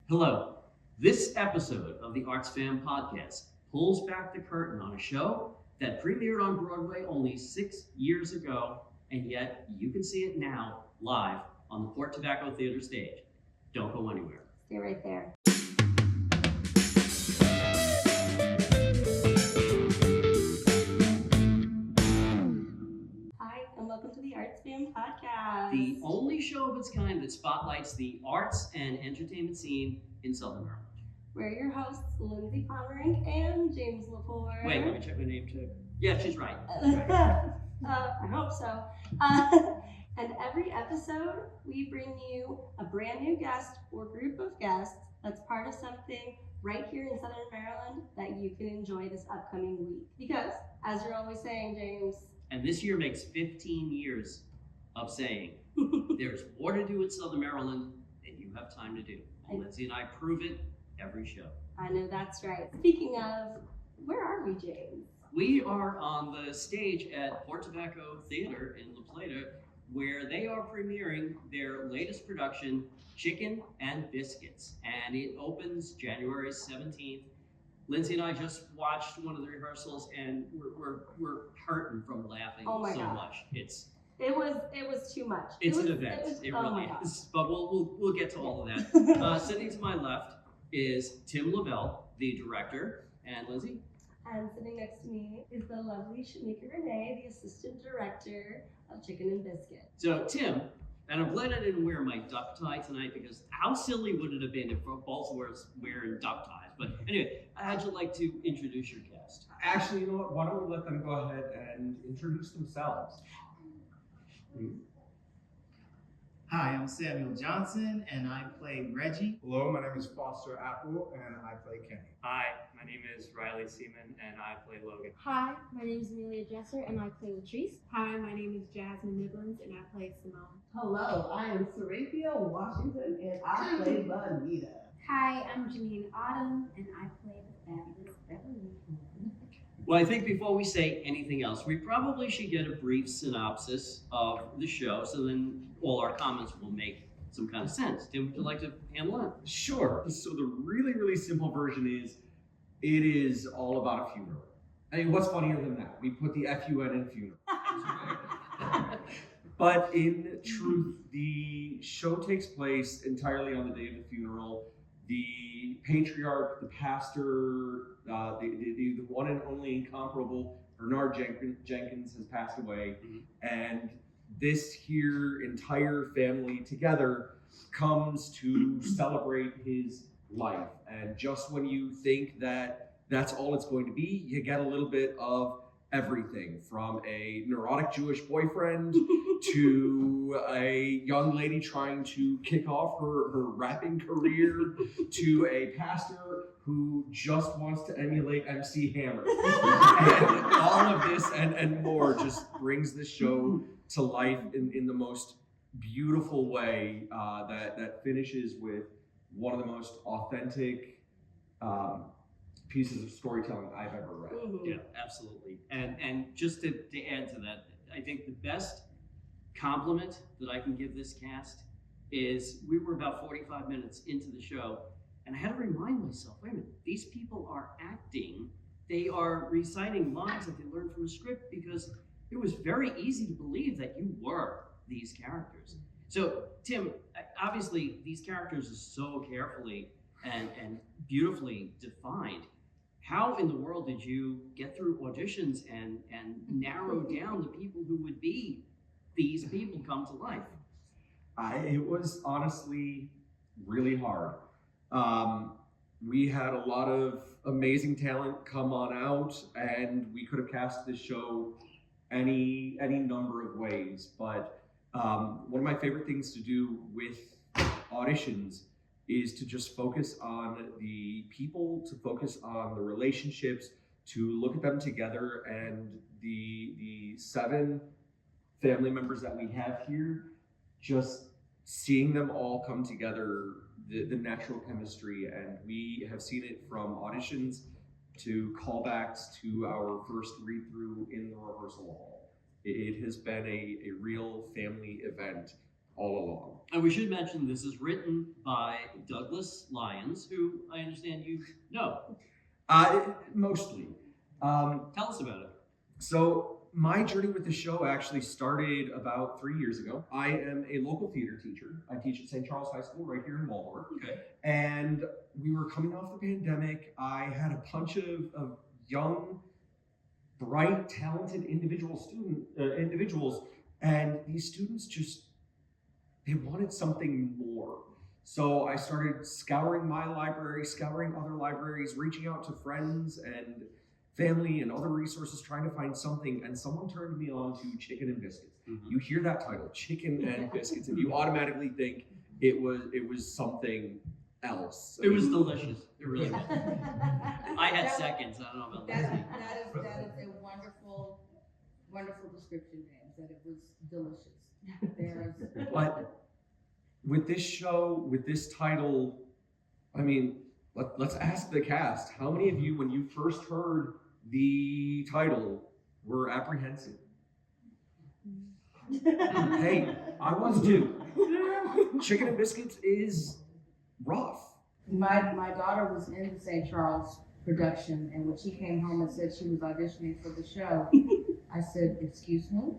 Hello. This episode of the ArtsFam podcast pulls back the curtain on a show that premiered on Broadway only 6 years ago, and yet you can see it now live on the Port Tobacco Theater stage. Don't go anywhere. Stay right there. Hi, and welcome to the ArtsFam podcast. The only show of its kind that spotlights the arts and entertainment scene in Southern Maryland. We're your hosts, Lindsey, Pommerenck, and James LePore. Wait, let me check my name too. Yeah, she's right. I hope so. And every episode, we bring you a brand new guest or group of guests that's part of something right here in Southern Maryland that you can enjoy this upcoming week. Because, as you're always saying, James, And this year makes 15 years of saying there's more to do in Southern Maryland than you have time to do. And Lindsey and I prove it every show. I know that's right. Speaking of, where are we, James? We are on the stage at Port Tobacco Theater in La Plata, where they are premiering their latest production, Chicken and Biscuits. And it opens January 17th. Lindsey and I just watched one of the rehearsals, and we're hurting from laughing Oh my so God. much. It was too much. It's It an was- event. It oh my really God. is. But we'll get to all of that. Sitting to my left is Tim Lavelle, the director, and Lindsey. And sitting next to me is the lovely Shamika Renee, the assistant director of Chicken and Biscuits. So Tim, and I'm glad I didn't wear my duck tie tonight, because how silly would it have been if both of us wearing duck ties? But anyway, how'd you like to introduce your guest? Actually, you know what? Why don't we let them go ahead and introduce themselves? Hi, I'm Samuel Johnson, and I play Reggie. Hello, my name is Foster Apple, and I play Kenny. Hi, my name is Riley Seaman, and I play Logan. Hi, my name is Amelia Jesser and I play Latrice. Hi, my name is Jasmine Nibblins and I play Simone. Hello, I am Sarathia Washington and I play Bonita. Hi, I'm Janine Autumn and I play the fabulous Beverly. Well, I think before we say anything else, we probably should get a brief synopsis of the show, so then all our comments will make some kind of sense. Tim, would you like to handle it? Sure. So the really simple version is, it is all about a funeral. I mean, what's funnier than that? We put the FUN in funeral. But in truth, the show takes place entirely on the day of the funeral. The patriarch, the pastor, the one and only incomparable Bernard Jenkins has passed away. And this here entire family together comes to celebrate his life. And just when you think that that's all it's going to be, you get a little bit of everything, from a neurotic Jewish boyfriend to a young lady trying to kick off her rapping career to a pastor who just wants to emulate MC Hammer. And all of this and more just brings the show to life in the most beautiful way, that finishes with one of the most authentic pieces of storytelling I've ever read. Yeah, absolutely. And just to add to that, I think the best compliment that I can give this cast is, we were about 45 minutes into the show, and I had to remind myself, wait a minute, these people are acting. They are reciting lines that they learned from a script, because it was very easy to believe that you were these characters. So, Tim, obviously these characters are so carefully and beautifully defined. How in the world did you get through auditions and narrow down the people who would be these people come to life? It was honestly really hard. We had a lot of amazing talent come on out, and we could have cast this show any number of ways. But one of my favorite things to do with auditions is to just focus on the people, to focus on the relationships, to look at them together, and the 7 family members that we have here, just seeing them all come together, the natural chemistry. And we have seen it from auditions to callbacks to our first read-through in the rehearsal hall. It has been a real family event all along. And we should mention this is written by Douglas Lyons, who I understand you know. Mostly. Tell us about it. So my journey with the show actually started about 3 years ago. I am a local theater teacher. I teach at St. Charles High School right here in Waldorf. Okay. And we were coming off the pandemic. I had a bunch of young, bright, talented individuals, and these students they wanted something more. So I started scouring my library, scouring other libraries, reaching out to friends and family and other resources, trying to find something, and someone turned me on to Chicken and Biscuits. Mm-hmm. You hear that title, Chicken and Biscuits, and you automatically think it was something else. It was delicious. It really was. I had seconds. I don't know about That Lindsey. is a wonderful description, James, that it was delicious. But with this show, with this title, I mean, let's ask the cast. How many of you, when you first heard the title, were apprehensive? Hey, I was too. Chicken and Biscuits is rough. My daughter was in the St. Charles production, and when she came home and said she was auditioning for the show, I said, "Excuse me."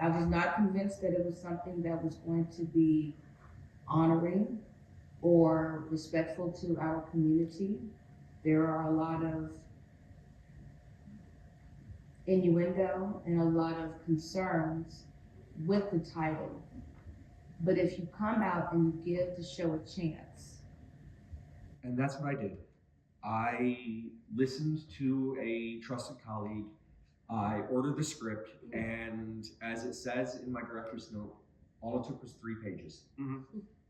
I was not convinced that it was something that was going to be honoring or respectful to our community. There are a lot of innuendo and a lot of concerns with the title. But if you come out and you give the show a chance. And that's what I did. I listened to a trusted colleague. I ordered the script, and as it says in my director's note, all it took was 3 pages. Mhm.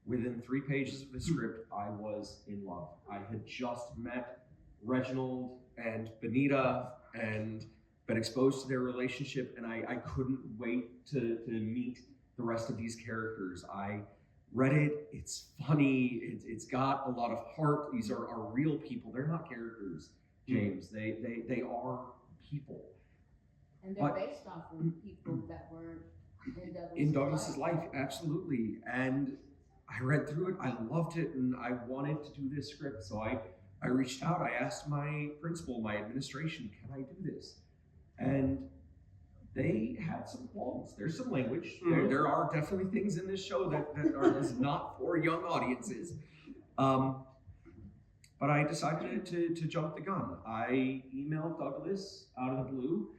Within 3 pages of the script, I was in love. I had just met Reginald and Benita and been exposed to their relationship, and I couldn't wait to meet the rest of these characters. I read it, it's funny, it's got a lot of heart. These are real people. They're not characters, James. They are people. And they're based off of people that were in Douglas's life, absolutely. And I read through it, I loved it, and I wanted to do this script. So I reached out, I asked my principal, my administration, can I do this? And they had some qualms. There's some language. Mm-hmm. There are definitely things in this show that is not for young audiences. But I decided to jump the gun. I emailed Douglas out of the blue,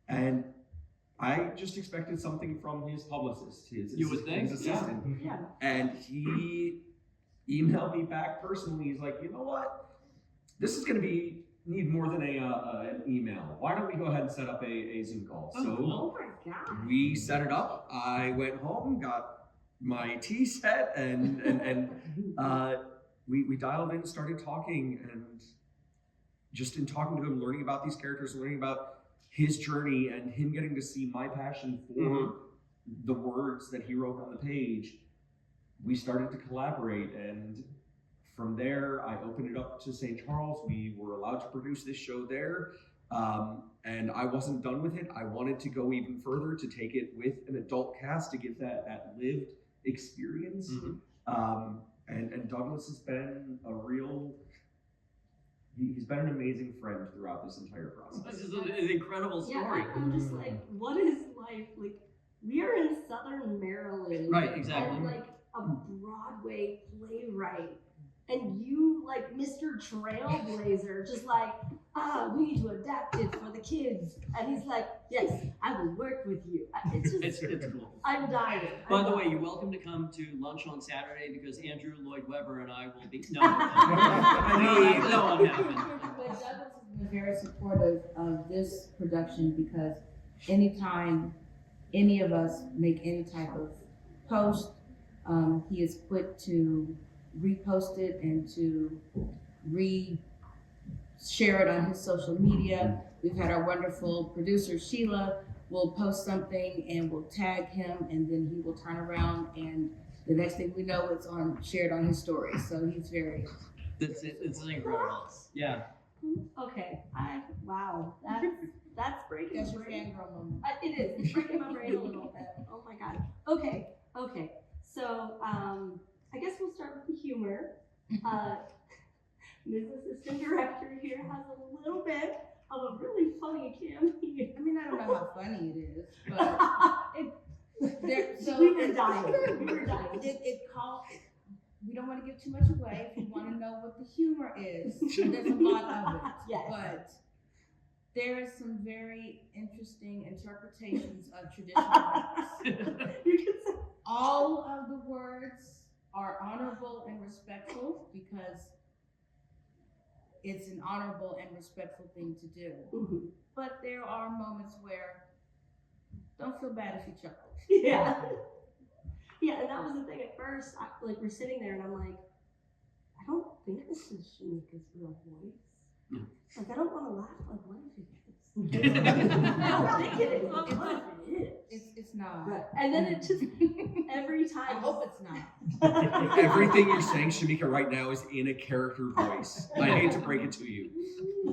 and I just expected something from his publicist, his assistant. Yeah. And he emailed me back personally. He's like, you know what? This is going to need more than an email. Why don't we go ahead and set up a Zoom call? So Oh my God. we set it up. I went home, got my tea set, and we dialed in, started talking, and just in talking to him, learning about these characters, learning about his journey, and him getting to see my passion for the words that he wrote on the page, we started to collaborate. And from there, I opened it up to St. Charles. We were allowed to produce this show there. And I wasn't done with it. I wanted to go even further, to take it with an adult cast, to give that lived experience. And Douglas has been he's been an amazing friend throughout this entire process. This is an incredible story. Yeah, I'm just like, what is life like? We are in Southern Maryland, Right, exactly. and like a Broadway playwright, and you like Mr. Trailblazer, just like, we need to adapt it for the kids, and he's like, yes, I will work with you. It's just, It's cool. I'm dying. By the way, you're welcome to come to lunch on Saturday, because Andrew Lloyd Webber and I will be. No, that won't happen. But Douglas has been very supportive of this production, because anytime any of us make any type of post, he is quick to repost it and to share it on his social media. We've had our wonderful producer Sheila will post something and we'll tag him, and then he will turn around, and the next thing we know, it's shared on his story. So he's very. It's incredible. Yeah. Okay. Wow. That's breaking That's my your brain. fangirl moment. It is. It's breaking my brain a little bit. Oh my god. Okay. So I guess we'll start with the humor. Ms. Assistant Director here has a little bit of a really funny cameo. I mean, I don't know how funny it is, but We were dying. We don't want to give too much away. If you want to know what the humor is, there's a lot of it. Yes. But there is some very interesting interpretations of traditional names. You can say. All of the words are honorable and respectful because it's an honorable and respectful thing to do. Mhm. But there are moments where don't feel bad if you chuckle. Yeah. Yeah, and that was the thing at first. We're sitting there and I'm like, I don't think this is Shamika's real voice. Like, I don't want to laugh. Like, what if it is? I don't think it is. What if it is? It's not. Right. And then it just, every I time. hope it's not. Everything you're saying, Shamika, right now is in a character voice. I hate to break it to you.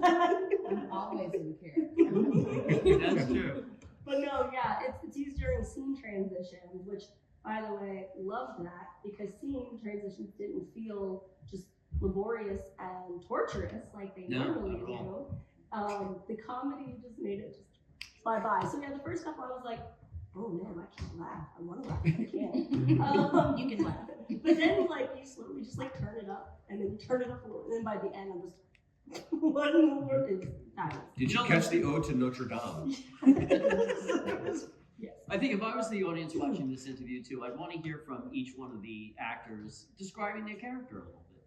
I'm always in character. That's true. But no, yeah, it's used during scene transitions, which, by the way, loved that because scene transitions didn't feel just laborious and torturous like they normally not at do. The comedy just made it just fly by. So yeah, the first couple I was like, oh man, I can't laugh. I want to laugh, but I can't. You can laugh. But then you slowly just turn it up, and then you turn it up a little, and then by the end I'm just, what in the world is that? Did you catch the ode to Notre Dame? Yes. I think if I was the audience watching this interview too, I'd want to hear from each one of the actors describing their character a little bit.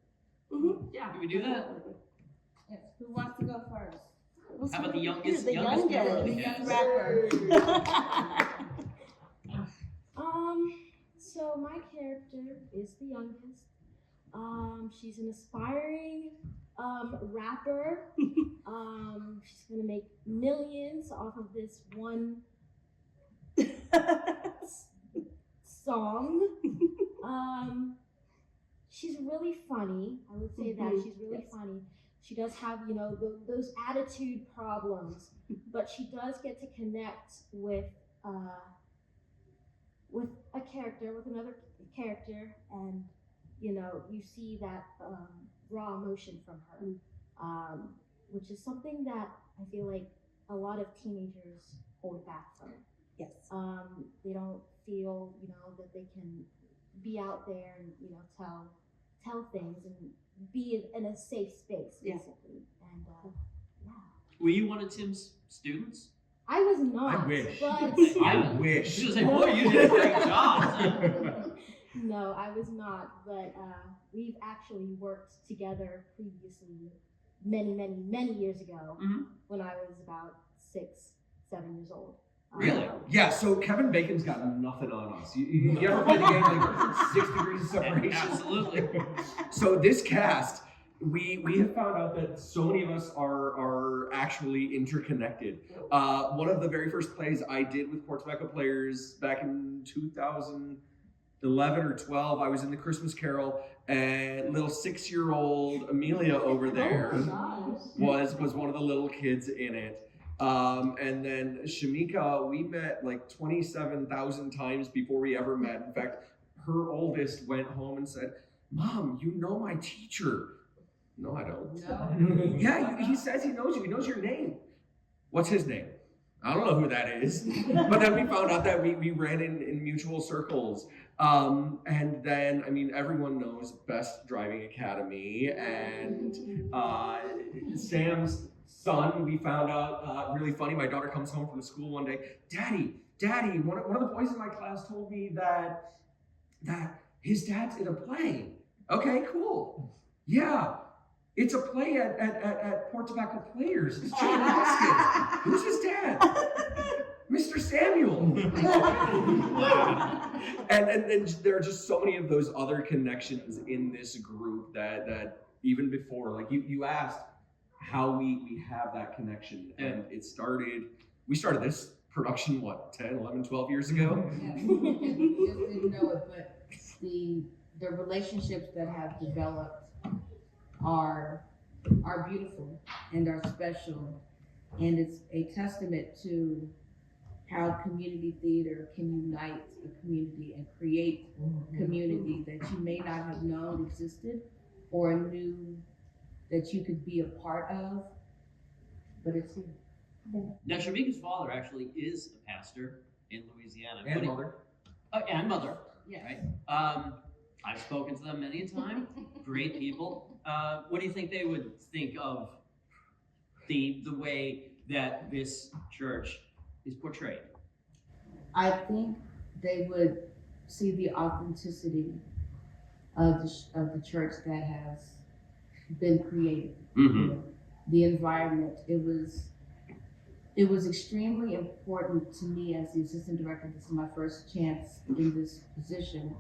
Mm-hmm. Yeah. Can we do that? Yes. Who wants to go first? How about the youngest? The member of youngest. the The young cast? rapper. So my character is the youngest. She's an aspiring rapper. She's gonna make millions off of this one song. She's really funny. I would say that she's really funny. She does have, those attitude problems, but she does get to connect with another character, and you see that raw emotion from her, which is something that I feel like a lot of teenagers hold back from. Yes. They don't feel, that they can be out there and, tell things and be in a safe space, Yeah. basically. And yeah. Were you one of Tim's students? I was not. I wish. But I wish. She was like, boy, you did a great job. no, I was not. But we've actually worked together previously many years ago, when I was about 6, 7 years old. Really? Yeah, so Kevin Bacon's got nothing on us. You ever play the game like 6 degrees of separation? Absolutely. So this cast, we have found out that so many of us are actually interconnected. One of the very first plays I did with Port Tobacco Players back in 2011 or 12, I was in the Christmas Carol, and little 6-year-old Amelia over there was one of the little kids in it. And then Shamika, we met like 27,000 times before we ever met. In fact, her oldest went home and said, "Mom, you know my teacher." No, I don't. No. Yeah, he says he knows you. He knows your name. What's his name? I don't know who that is. But then we found out that we ran in mutual circles. And then, everyone knows Best Driving Academy. And Sam's son, we found out, really funny. My daughter comes home from school one day. Daddy, one of the boys in my class told me that his dad's in a play. Okay, cool. Yeah. It's a play at Port Tobacco Players. It's Chicken and Biscuits. Who's his dad? Mr. Samuel. and there are just so many of those other connections in this group that even before, like you asked how we have that connection. And we started this production, 10, 11, 12 years ago? Yeah, we just didn't know it, but the relationships that have developed are beautiful and are special. And it's a testament to how community theater can unite a community and create community that you may not have known existed or knew that you could be a part of, but it's here. Now, Shamika's father actually is a pastor in Louisiana. And mother. And mother, Yes. right? I've spoken to them many a time. Great people. What do you think they would think of the way that this church is portrayed? I think they would see the authenticity of the church that has been created. Mm-hmm. The environment. It was extremely important to me as the assistant director. This is my first chance in this position.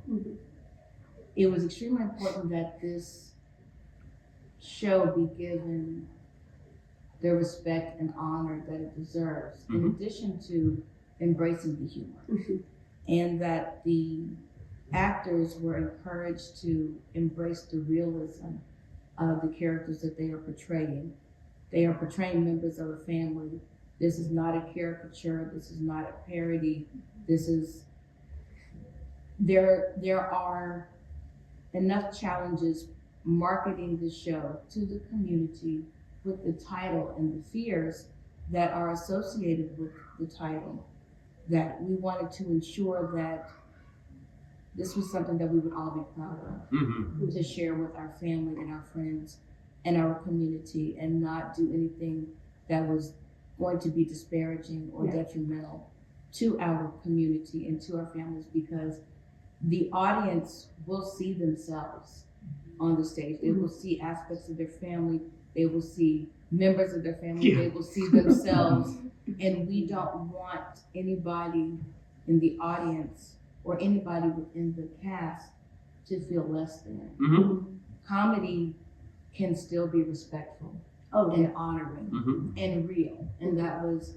It was extremely important that this show be given the respect and honor that it deserves, in addition to embracing the humor. And that the actors were encouraged to embrace the realism of the characters that they are portraying. They are portraying members of a family. This is not a caricature. This is not a parody. This is, there are enough challenges marketing the show to the community with the title and the fears that are associated with the title, that we wanted to ensure that this was something that we would all be proud of, to share with our family and our friends and our community, and not do anything that was going to be disparaging or detrimental to our community and to our families, because the audience will see themselves on the stage. They will see aspects of their family. They will see members of their family. They will see themselves. And we don't want anybody in the audience or anybody within the cast to feel less than. Comedy can still be respectful and honoring and real. And that was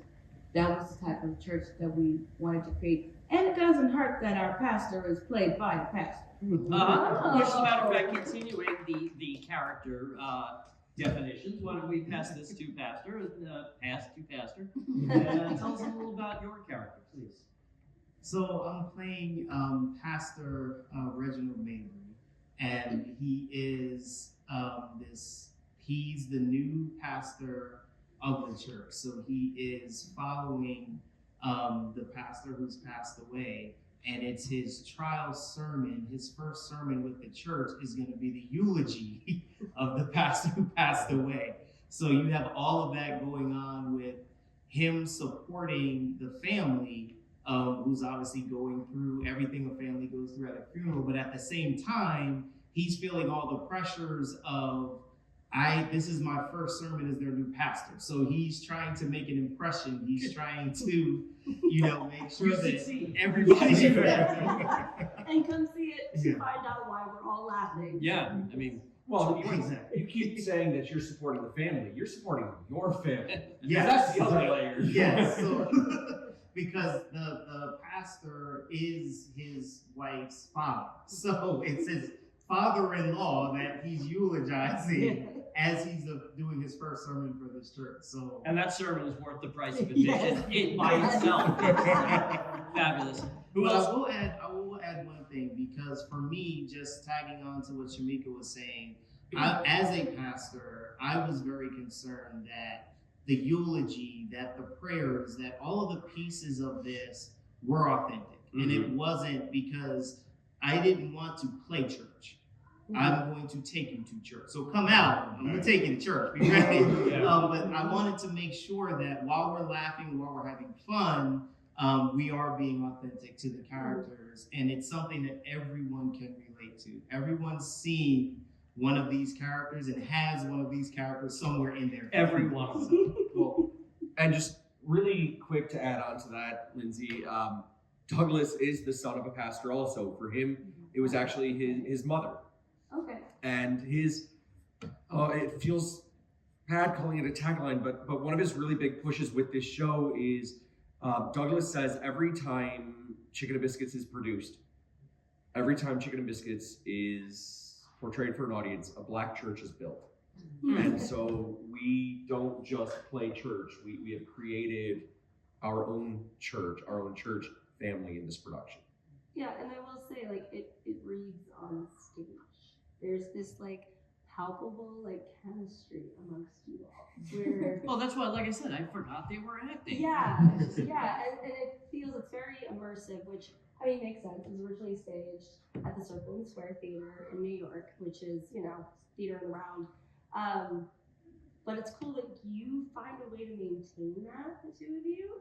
the type of church that we wanted to create. And it doesn't hurt that our pastor is played by a pastor. Which, as a matter of fact, continuing the character definitions, why don't we pass this to Pastor, Pastor. Tell us a little about your character, please. So I'm playing Pastor Reginald Mabry, and he is he's the new pastor of the church. So he is following the pastor who's passed away, and it's his trial sermon. His first sermon with the church is going to be the eulogy of the pastor who passed away. So you have all of that going on with him supporting the family, who's obviously going through everything a family goes through at a funeral, but at the same time, he's feeling all the pressures of, this is my first sermon as their new pastor. So he's trying to make an impression. He's trying to, make sure that everybody's And come see it to find out why we're all laughing. Yeah, I mean, well, you keep saying that you're supporting the family. You're supporting your family. Yes. That's the other layer. Yes. So, because the pastor is his wife's father. So it's his father-in-law that he's eulogizing as he's doing his first sermon for this church. So, and that sermon is worth the price of admission it by itself. Fabulous. Who else? I will add one thing, because for me, just tagging on to what Shamika was saying, as a pastor, I was very concerned that the eulogy, that the prayers, that all of the pieces of this were authentic. And it wasn't because I didn't want to play church. I'm going to take you to church. So come out. I'm going to take you to church. Be ready. But I wanted to make sure that while we're laughing, while we're having fun, we are being authentic to the characters. And it's something that everyone can relate to. Everyone's seen one of these characters and has one of these characters somewhere in there. Every one of them. Well, and just really quick to add on to that, Lindsey, Douglas is the son of a pastor also. For him, it was actually his mother. Okay. And it feels bad calling it a tagline, but one of his really big pushes with this show is Douglas says every time Chicken and Biscuits is produced, every time Chicken and Biscuits is portrayed for an audience, a black church is built. And so we don't just play church. We have created our own church family in this production. Yeah, and I will say, like, it reads on stage. There's this, like, palpable, like, chemistry amongst you all. Where, Oh, that's why, like I said, I forgot they were acting. yeah, and it feels, it's very immersive, which, I mean, makes sense. It was originally staged at the Circle and Square Theater in New York, which is, you know, theater in the round. But it's cool that you find a way to maintain that, the two of you,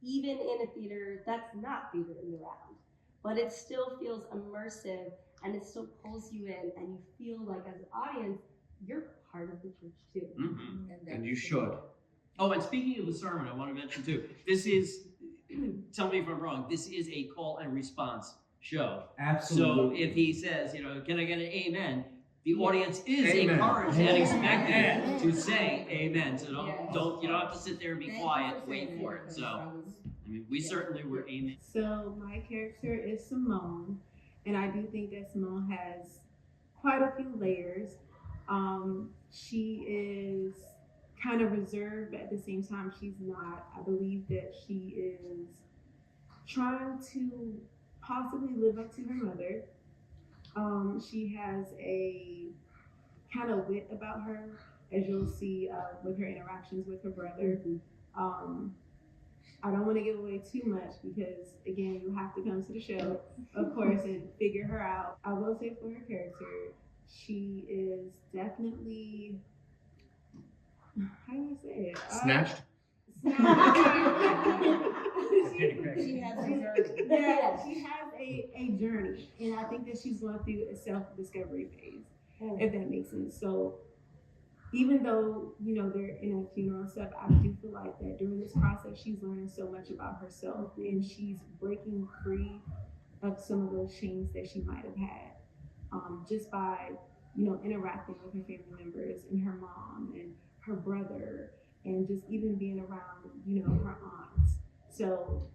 even in a theater that's not theater in the round. But it still feels immersive, and it still pulls you in, and you feel like, as an audience, you're part of the church too. Mm-hmm. And you should. Oh, and speaking of the sermon, I want to mention too, this is, tell me if I'm wrong, this is a call and response show. Absolutely. So if he says, you know, can I get an amen? The Yeah. audience is Amen. encouraged and expected Amen. to say amen. So Yes. you don't have to sit there and be Thank you quiet, for wait saying for that, it. because So I mean, we Yeah. certainly were amen. So my character is Simone, and I do think that Simone has quite a few layers. She is kind of reserved, but at the same time, she's not. I believe that she is trying to possibly live up to her mother. She has a kind of wit about her, as you'll see with her interactions with her brother. I don't want to give away too much because, again, you have to come to the show, of course, and figure her out. I will say for her character, she is definitely, how do I say it? Snatched? She has a journey. Yeah, she has a journey, and I think that she's going through a self-discovery phase, if that makes sense. So even though, you know, they're in a funeral and stuff, I do feel like that during this process, she's learning so much about herself, and she's breaking free of some of those chains that she might have had, just by, you know, interacting with her family members and her mom and her brother, and just even being around, you know, her aunts. So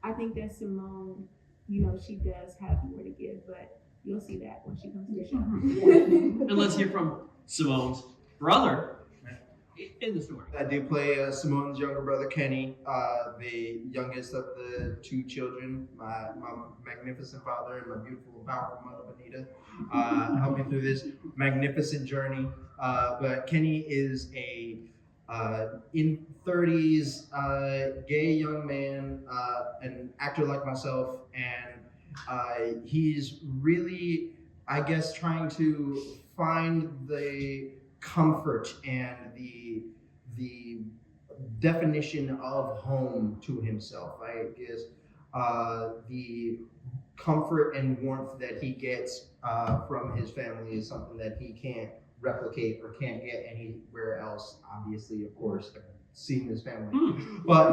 I think that Simone, you know, she does have more to give, but you'll see that when she comes to the show. And let's hear from Simone's brother in the story. I do play Simone's younger brother, Kenny, the youngest of the two children. My magnificent father and my beautiful and powerful mother, Benita, helped me through this magnificent journey. But Kenny is a in 30s gay young man, an actor like myself, and he's really, I guess, trying to find the comfort and the definition of home to himself. I guess the comfort and warmth that he gets from his family is something that he can't replicate or can't get anywhere else. Obviously, of course, I've seen his family, but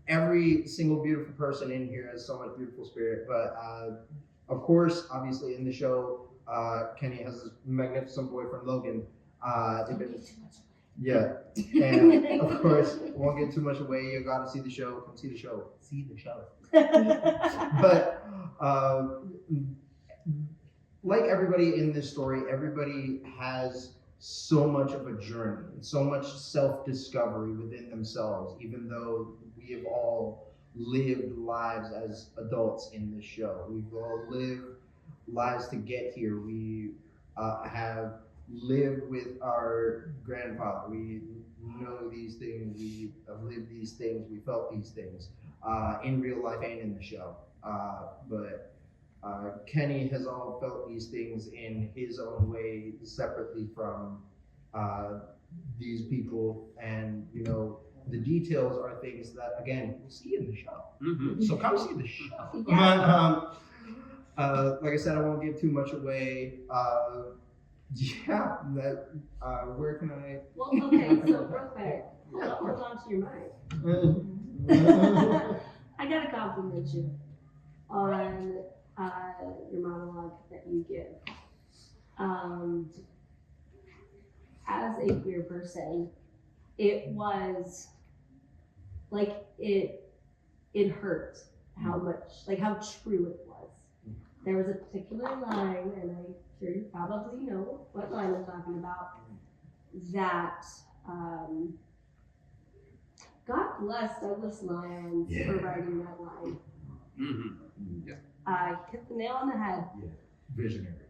every single beautiful person in here has so much beautiful spirit. But of course, obviously, in the show, Kenny has this magnificent boyfriend, Logan. Yeah, and of course, won't give too much away. You gotta see the show. Come see the show. See the show. But like everybody in this story, everybody has so much of a journey, so much self-discovery within themselves, even though we have all lived lives as adults in this show. We've all lived lives to get here. We have lived with our grandfather. We know these things. We have lived these things. We felt these things in real life and in the show. But Kenny has all felt these things in his own way, separately from these people. And, you know, the details are things that, again, you'll see in the show. Mm-hmm. So come see the show. Yeah. But, like I said, I won't give too much away. Yeah, that, where can I? Well, okay, so real quick, hold on to your mic. I gotta compliment you on your monologue that you give. As a queer person, it was like it hurt how much, like how true it was. There was a particular line, and I sure you probably know what line I'm talking about, that God bless Douglas Lyons for writing that line. Mm-hmm. Hit the nail on the head. Yeah, visionary.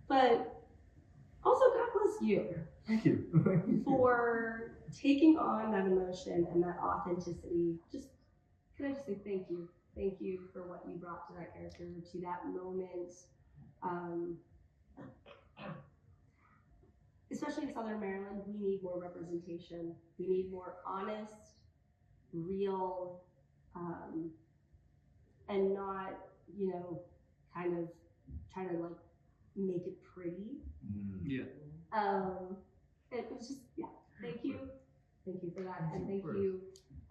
But also, God bless you Thank you. for taking on that emotion and that authenticity. Can I just say thank you? Thank you for what you brought to that character, to that moment. Especially in Southern Maryland, we need more representation. We need more honest, real, and not, kind of try to like make it pretty. Yeah. It was just, thank you for that, and thank you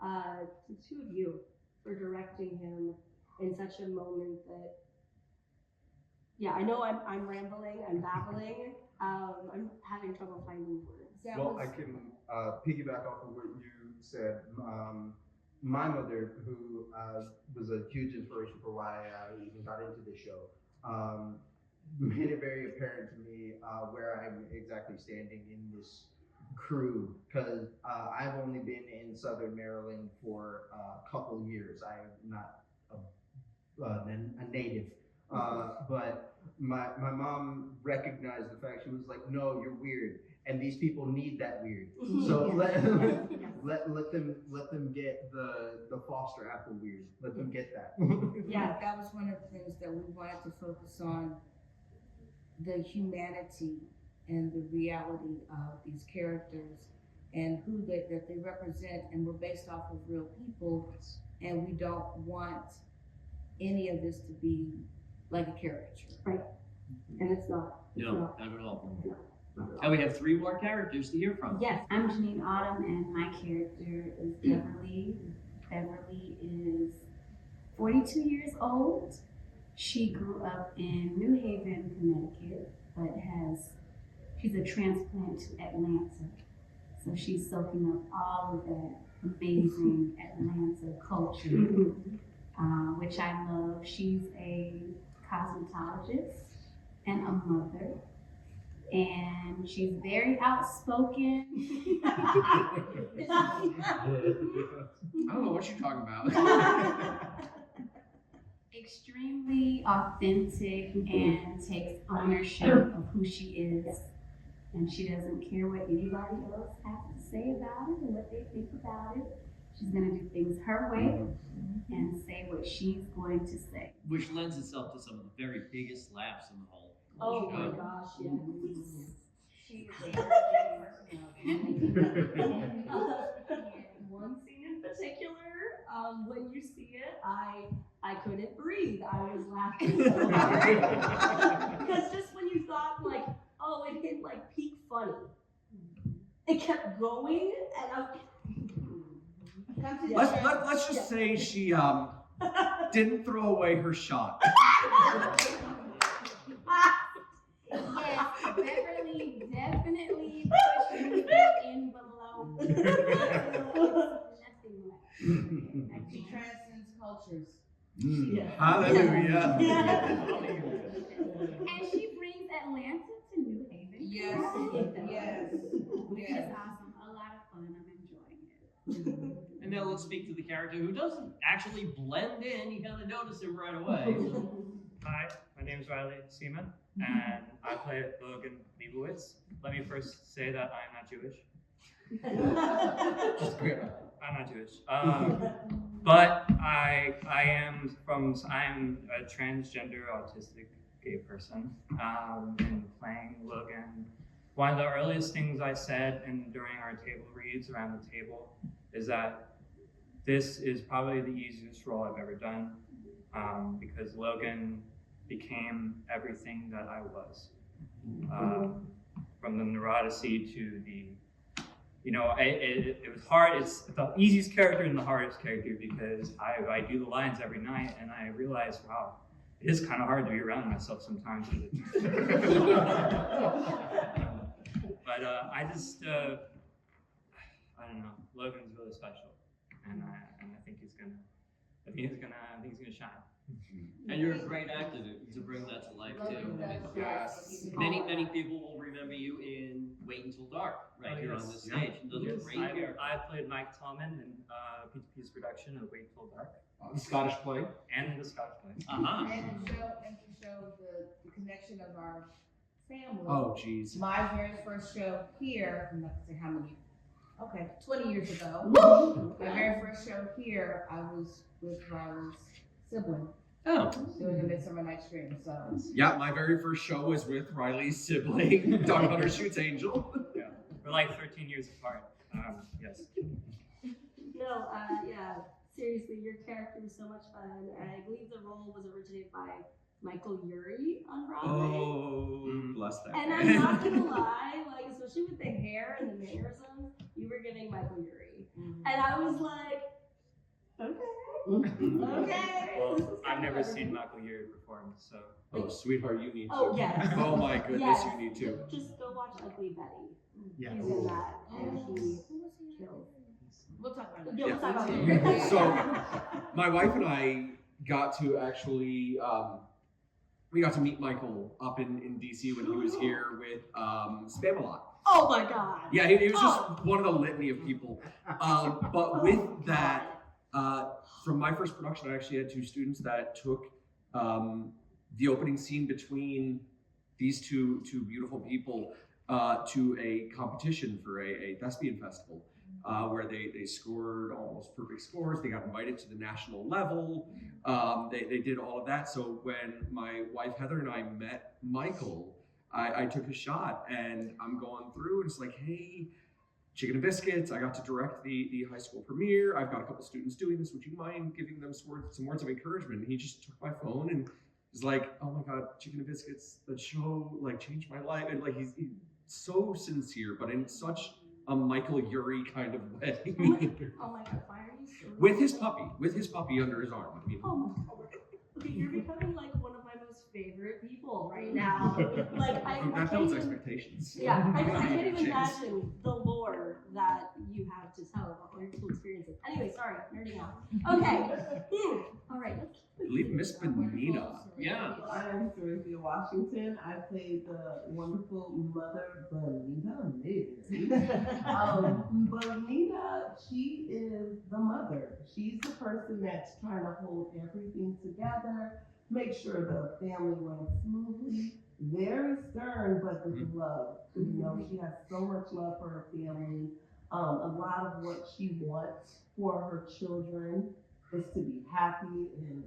to the two of you for directing him in such a moment that, I know I'm rambling, I'm babbling, I'm having trouble finding words. Well, I can piggyback off of what you said. My mother, who was a huge inspiration for why I even got into the show, made it very apparent to me where I'm exactly standing in this crew, because I've only been in Southern Maryland for a couple years. I am not a native, but my mom recognized the fact. She was like, "No, you're weird, and these people need that weird. So let them get the Foster apple weird. Let them get that." That was one of the things that we wanted to focus on, the humanity and the reality of these characters and who that they represent, and we're based off of real people, and we don't want any of this to be like a caricature. Right. And it's not. No, not at all. No, not at all. And we have 3 more characters to hear from. Yes, I'm Janine Autumn, and my character is Beverly. Beverly is 42 years old. She grew up in New Haven, Connecticut, but she's a transplant to Atlanta. So she's soaking up all of that amazing Atlanta culture, which I love. She's a cosmetologist and a mother, and she's very outspoken. I don't know what you're talking about. Extremely authentic and takes ownership of who she is, and she doesn't care what anybody else has to say about it and what they think about it. She's going to do things her way and say what she's going to say. Which lends itself to some of the very biggest laughs in the whole Oh show. my gosh, yeah. She's a personality. One scene in particular, when you see it, I couldn't breathe. I was laughing so hard. Because just when you thought like, oh, it hit like peak funny, it kept going, and Let's just say she didn't throw away her shot. Yes, Beverly definitely pushing me in below. Nothing left. She transcends cultures. Hallelujah. And she brings Atlanta to New Haven. Yes. Which is awesome. A lot of fun. I'm enjoying it. And now let's speak to the character who doesn't actually blend in. You kind of notice him right away. Hi, my name is Riley Seaman, and I play Logan Leibowitz. Let me first say that I'm not Jewish. I'm not Jewish. But I'm a transgender autistic gay person. And playing Logan, one of the earliest things I said during our table reads around the table is that this is probably the easiest role I've ever done, because Logan became everything that I was. From the neuroticy to the, it was hard. It's the easiest character and the hardest character, because I do the lines every night, and I realize, wow, it is kind of hard to be around myself sometimes. But I don't know. Logan's really special, and I think he's gonna shine. And you're a great actor to bring that to life too. Yes. Many people will remember you in Wait Until Dark, right here on this stage. And those are great characters. I played Mike Tallman in PTP's production of Wait Till Dark. The Scottish play. And the Scottish play. Uh-huh. And to show the connection of our family. Oh, geez. My very first show here, I'm not gonna say how many, 20 years ago. My very first show here, I was with Riley's sibling Oh. doing a Midsummer Night's Dream. So Yeah, my very first show was with Riley's sibling, Dog Hunter Shoots Angel. Yeah. We're like 13 years apart. Yes. No, yeah, seriously, your character was so much fun. I believe the role was originated by Michael Urie on Broadway. Oh, bless that. And I'm not gonna lie, like, especially with the hair and the mannerisms, you were giving Michael Urie. And I was like, okay. Well, I've never seen Michael Urie perform, so. Oh, sweetheart, you need to. Oh, yes. Oh my goodness, Yes. you need to. Just go watch Ugly Betty. Yeah. He's in that, and he kills. we'll talk about it. Yeah, we'll talk about Yeah. it. So, my wife and I got to actually, we got to meet Michael up in DC when he was here with Spamalot. Oh my God. Yeah, he was just one of the litany of people. But with that, from my first production, I actually had two students that took the opening scene between these two beautiful people to a competition for a thespian festival. Where they scored almost perfect scores. They got invited to the national level. They did all of that. So when my wife Heather and I met Michael, I took a shot and I'm going through and it's like, hey, Chicken and Biscuits, I got to direct the high school premiere. I've got a couple students doing this. Would you mind giving them some words of encouragement? And he just took my phone and was like, oh my God, Chicken and Biscuits, that show like changed my life. And like he's so sincere, but in such a Michael Urie kind of way. Oh my God, why are you so with his puppy under his arm. I mean, Oh my God. Okay, you're becoming like one of my most favorite people right now. Like that builds expectations. Yeah, I can't even imagine the lore that you have to tell about all your cool experiences. Anyway, sorry, nerding out. Okay. All right. I believe Miss Benita. Yeah. I am Cynthia Washington. I played the wonderful mother, Benita. Benita, she is the mother. She's the person that's trying to hold everything together, make sure the family runs smoothly. Very stern, but with love. You know, she has so much love for her family. A lot of what she wants for her children is to be happy and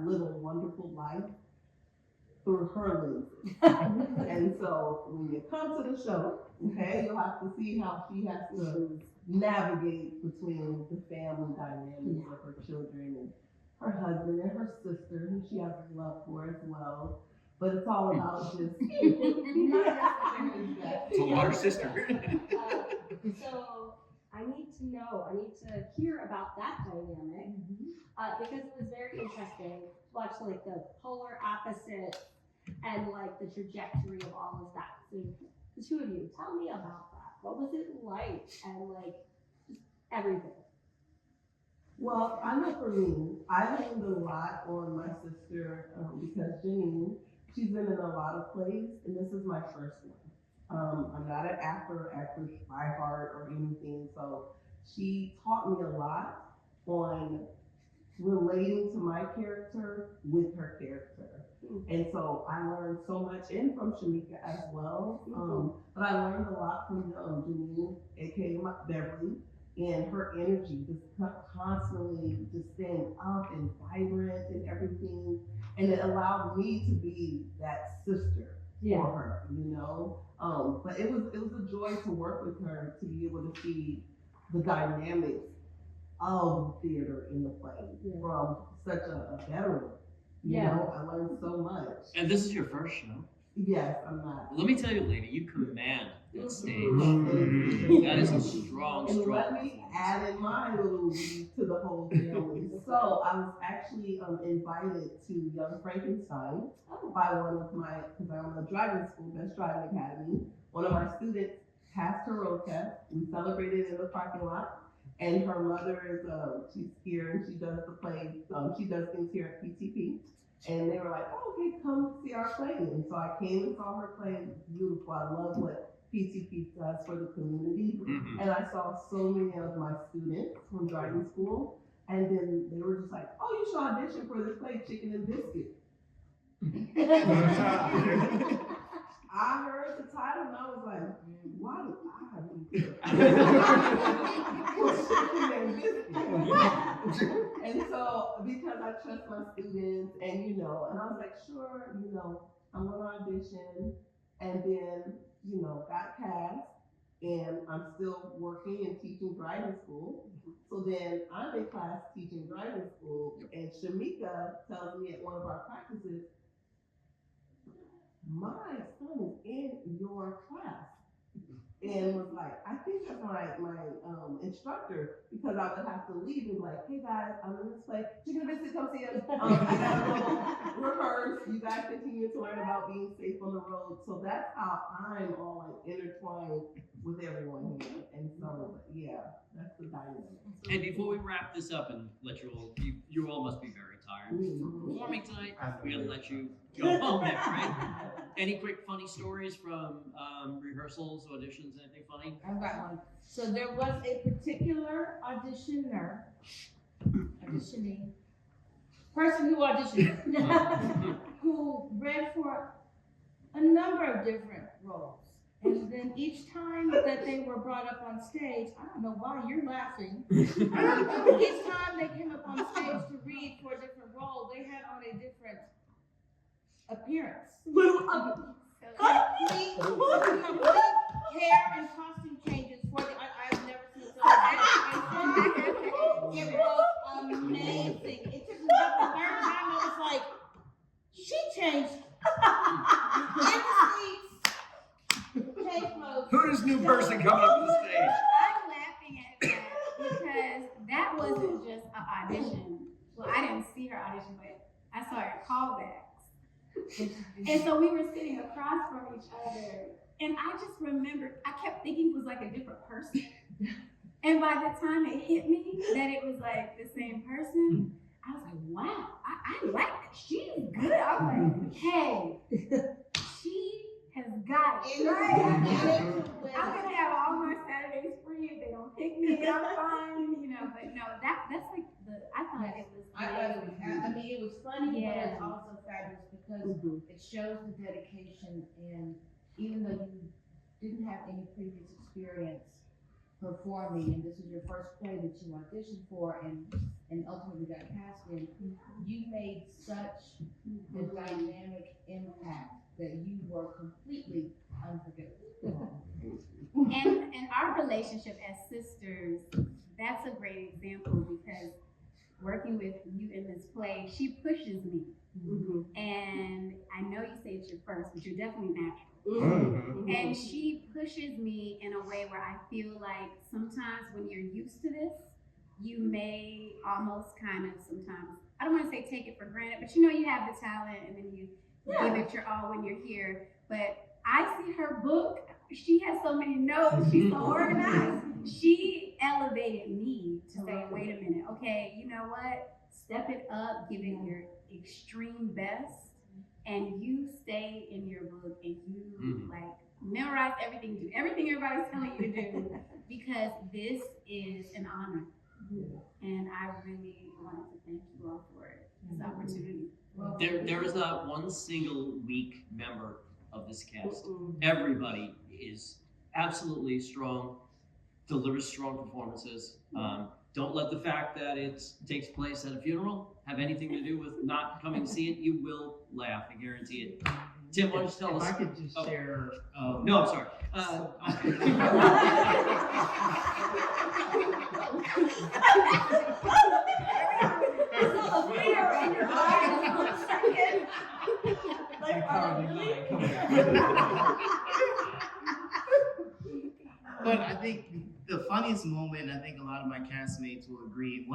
live a wonderful life through her lens. And so when you come to the show, okay, you'll have to see how she has to navigate between the family dynamics of her children and her husband and her sister, who she has love for as well. But it's all about just It's all about her sister. So I need to hear about that dynamic because it was very interesting to watch like the polar opposite and like the trajectory of all of that. So the two of you, tell me about that. What was it like and like just everything? Well, I know for me, I leaned a lot on my sister because Janine, she's been in a lot of plays, and this is my first one. I'm not an actress by heart or anything, so she taught me a lot on relating to my character with her character. And so I learned so much, and from Shamika as well. But I learned a lot from Janine, aka Beverly, and her energy, just constantly just staying up and vibrant and everything. And it allowed me to be that sister for her, you know? But it was a joy to work with her, to be able to see the dynamics of theater in the play from such a veteran. You know, I learned so much. And this is your first show? Yes, I'm not. Let me tell you, lady, you command that stage. That is a strong, and strong let me add in my little lead to the whole family. So I was actually invited to Young Frankenstein by one of my, because I'm a driving school, Best Driving Academy. One of our students passed her road test. We celebrated in the parking lot. And her mother is, she's here and she does the play, she does things here at PTP. And they were like, oh, okay, come see our play. And so I came and saw her play. It was beautiful. I love what PTP does for the community. Mhm. And I saw so many of my students from driving school. And then they were just like, oh, you should audition for this play, Chicken and Biscuits. I heard the title and I was like, why do I need to? And so, because I trust my students and, and I was like, sure, I'm gonna audition, and then, got cast, and I'm still working and teaching driving school. So then I'm in class teaching driving school, and Shamika tells me at one of our practices, my son is in your class. And was like, I think that's my instructor, because I would have to leave and like, hey guys, I'm in this play. Chicken and Biscuits, come see us. I got a little rehearse. You guys continue to learn about being safe on the road. So that's how I'm all like intertwined with everyone here. And so, yeah, that's the dynamic. And before we wrap this up and let you all must be very tired for performing tonight. We gotta let you go home now, right? Any quick funny stories from rehearsals, auditions, anything funny? I've got one. So there was a particular person who auditioned, who read for a number of different roles. And then each time that they were brought up on stage, I don't know why you're laughing. Each time they came up on stage to read for a different role, they had on a different appearance. Complete hair and costume changes for I've never seen so much. It was amazing. It took me about the third time. I was like, she changed in the seats, changed clothes. Who is this new person coming up to the stage? I'm laughing at that because that wasn't just an audition. Well, I didn't see her audition, but I saw her callbacks. And so we were sitting across from each other, and I just remembered, I kept thinking it was like a different person. And by the time it hit me that it was like the same person, I was like, wow, I like that. She's good. I was like, hey, she has got it. Right? I'm gonna have all my Saturdays free if they don't pick me. I'm fine, But no, that's like I thought it was. It was funny, Yeah. but it's also fabulous because it shows the dedication. And even though you didn't have any previous experience performing, and this is your first play that you auditioned for, and ultimately got cast in, you made such a dynamic impact that you were completely unforgettable. And our relationship as sisters, that's a great example because working with you in this play, she pushes me. And I know you say it's your first, but you're definitely natural. And she pushes me in a way where I feel like sometimes when you're used to this, you may almost kind of sometimes, I don't want to say take it for granted, but you have the talent and then you give it your all when you're here. But I see her book, she has so many notes, she's so organized. She elevated me to say, wait a minute, okay, you know what? Step it up, give it your extreme best, and you stay in your book and you like memorize everything, do everything everybody's telling you to do, because this is an honor. And I really wanted to thank you all for this opportunity. There is not one single weak member of this cast. Everybody is absolutely strong, delivers strong performances. Don't let the fact that it takes place at a funeral have anything to do with not coming to see it. You will laugh, I guarantee it. Tim, why don't you tell us? If I could just share. No, I'm sorry. But I think the funniest moment, I think a lot of my castmates will agree,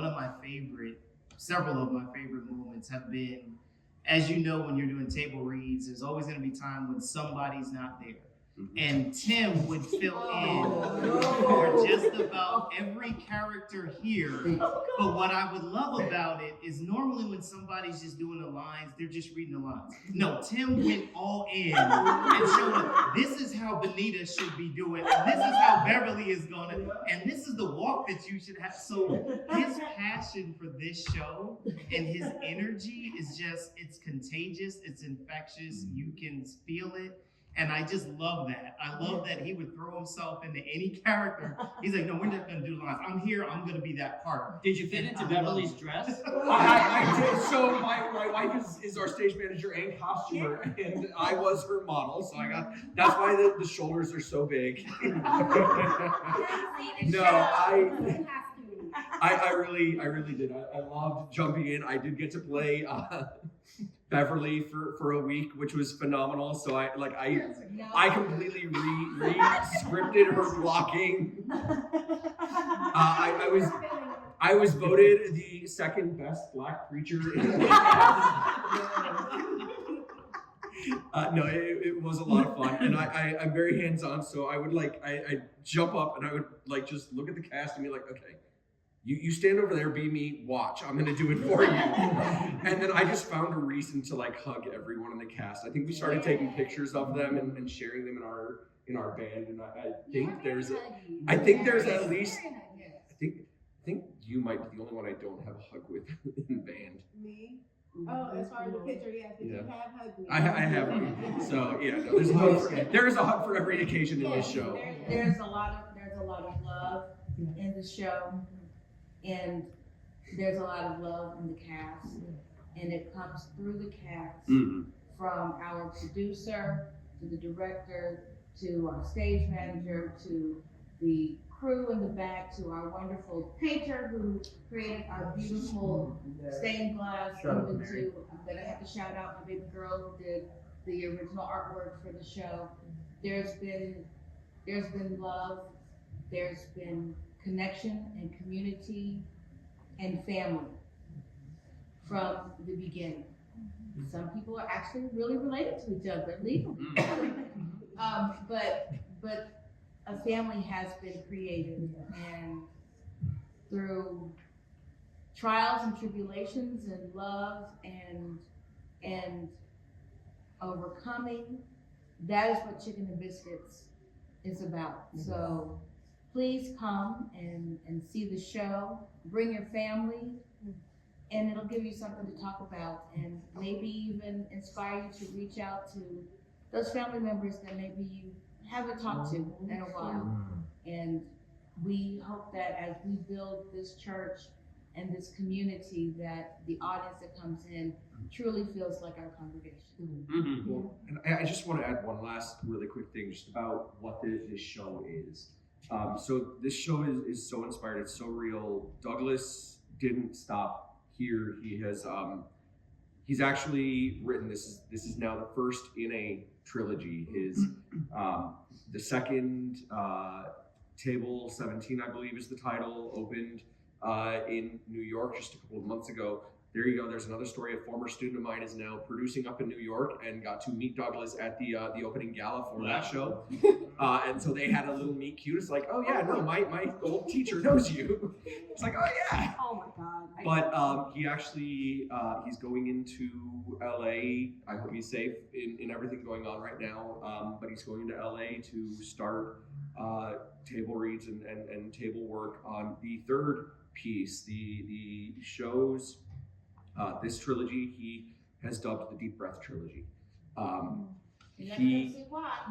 several of my favorite moments have been, as you know, when you're doing table reads, there's always going to be time when somebody's not there. and Tim would fill in for just about every character here. But what I would love about it is normally when somebody's just doing the lines, they're just reading the lines. No, Tim went all in and showed us, this is how Benita should be doing, and this is how Beverly is going to, and this is the walk that you should have. So his passion for this show and his energy is just, it's contagious, it's infectious, you can feel it. And I just love that. I love that he would throw himself into any character. He's like, no, we're not gonna do lines. I'm here, I'm gonna be that part. Did you fit into Beverly's dress? I did. So my wife is our stage manager and costumer, and I was her model. So that's why the shoulders are so big. No, I really did. I loved jumping in. I did get to play Beverly for a week, which was phenomenal. So I completely re-scripted her blocking. I was voted the second best Black preacher in the no, it was a lot of fun, and I'm very hands-on. So I would I jump up and I would just look at the cast and be like, okay, you stand over there, be me, watch. I'm gonna do it for you. And then I just found a reason to hug everyone in the cast. I think we started taking pictures of them and sharing them in our band. And I think there's at least I think you might be the only one I don't have a hug with in band. Me? Oh, as far as the picture, yes. You have hugged me. I have one. So yeah, no, there is a hug for every occasion in this show. There's a lot of love in the show, and there's a lot of love in the cast, and it comes through the cast from our producer to the director to our stage manager to the crew in the back to our wonderful painter who created our beautiful stained glass. I'm gonna have to shout out my baby girl who did the original artwork for the show. There's been love, there's been connection and community and family from the beginning. Some people are actually really related to each other legally. But a family has been created, and through trials and tribulations and love and overcoming, that is what Chicken and Biscuits is about. So please come and see the show, bring your family, and it'll give you something to talk about, and maybe even inspire you to reach out to those family members that maybe you haven't talked to in a while. And we hope that as we build this church and this community, that the audience that comes in truly feels like our congregation. Well, and I just want to add one last really quick thing just about what this show is. So this show is so inspired, it's so real. Douglas didn't stop here. He has he's actually written this is now the first in a trilogy. His the second Table 17, I believe is the title, opened in New York just a couple of months ago. There you go. There's another story. A former student of mine is now producing up in New York and got to meet Douglas at the opening gala for that show. And so they had a little meet cute. It's like, oh yeah, no, my old teacher knows you. It's like, oh yeah. Oh my God. But he actually he's going into LA. I hope he's safe in everything going on right now. But he's going into LA to start table reads and table work on the third piece. The show's this trilogy he has dubbed the Deep Breath trilogy.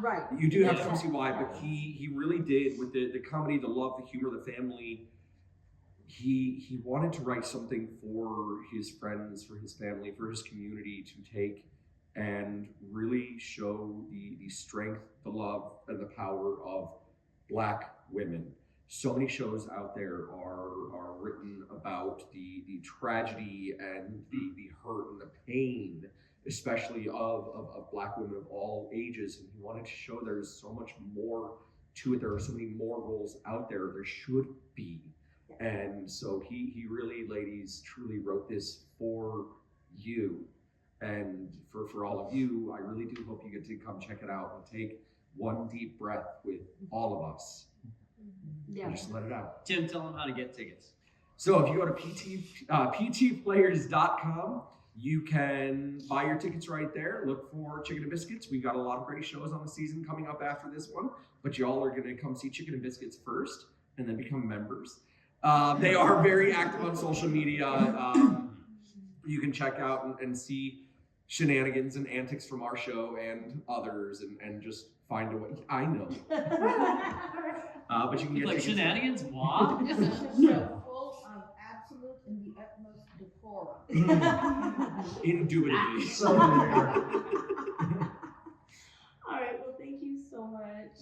Right. You do have to come see why, but he really did with the comedy, the love, the humor, the family. He wanted to write something for his friends, for his family, for his community to take and really show the strength, the love, and the power of Black women. So many shows out there are written about the tragedy and the hurt and the pain, especially of Black women of all ages. And he wanted to show there's so much more to it. There are so many more roles out there. There should be. And so he really, ladies, truly wrote this for you. And for all of you, I really do hope you get to come check it out and take one deep breath with all of us. Yeah. And just let it out. Tim, tell them how to get tickets. So if you go to ptplayers.com, you can buy your tickets right there. Look for Chicken and Biscuits. We've got a lot of great shows on the season coming up after this one, but y'all are going to come see Chicken and Biscuits first and then become members. They are very active on social media. You can check out and see shenanigans and antics from our show and others and just find a way. I know. But you can get Like tickets. shenanigans? What? This is a show full of absolute and the utmost decorum. Indubitably. So weird. All right, well, thank you so much.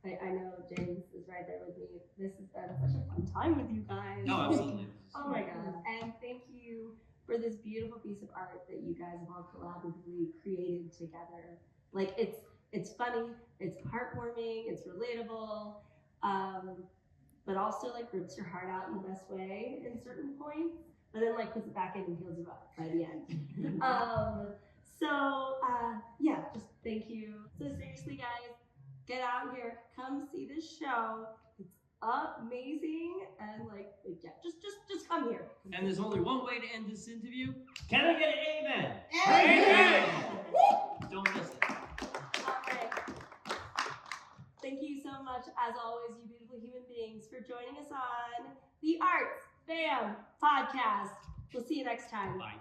I know James is right there with me. This has been such a fun time with you guys. No, absolutely. Oh my God. And thank you for this beautiful piece of art that you guys have all collaboratively created together. Like it's funny, it's heartwarming, it's relatable, but also like rips your heart out in the best way in certain points, but then like puts it back in and heals you up by the end. Yeah, just thank you. So seriously, guys, get out here, come see this show. It's amazing, and like yeah, just come here. And there's only one way to end this interview. Can I get an amen? Amen! Don't miss it. All right. Thank you so much, as always, you beautiful human beings, for joining us on the ArtsFam podcast. We'll see you next time. Bye.